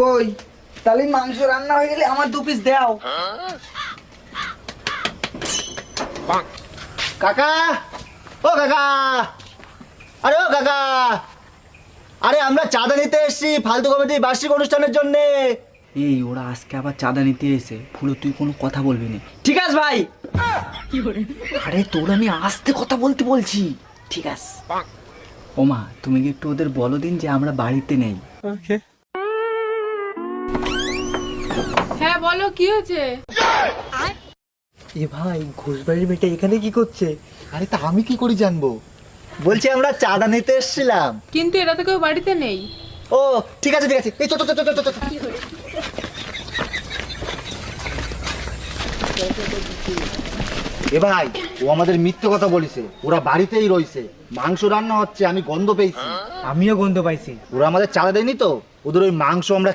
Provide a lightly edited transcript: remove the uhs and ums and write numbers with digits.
কই তাহলে মাংস রান্না হয়ে গেলে আমার 2 পিস দাও। কাকা, ও কাকা, আরে ও কাকা, আরে আমরা চাঁদা নিতে এসেছি ফালতু কমিটির বার্ষিক অনুষ্ঠানের জন্য। এই ওরা আজকে আবার চাঁদা নিতে এসে, ফুলো তুই কোনো কথা বলবি না, ঠিক আছে ভাই? আরে তোর আমি আস্তে কথা বলতে বলছি, ঠিক আছে? ওমা তুমি কি একটু ওদের বলো দিন যে আমরা বাড়িতে নেই। হ্যাঁ বলো, কি হয়েছে? এ ভাই, ঘোষবাড়ির মেয়েটা এখানে কি করছে? আরে তা আমি কি করে জানবো? বলছি আমরা চাঁদা নিতে এসেছিলাম। কিন্তু এরা তো কেউ বাড়িতে নেই। ও ঠিক আছে ঠিক আছে, এই চল চল চল চল চল। এ ভাই, ও আমাদের মিথ্যে কথা বলেছে, ওরা বাড়িতেই রয়েছে, মাংস রান্না হচ্ছে, আমি গন্ধ পেয়েছি। আমিও গন্ধ পাইছি। ওরা আমাদের চাঁদা দেয়নি তো, ওদের ওই মাংস আমরা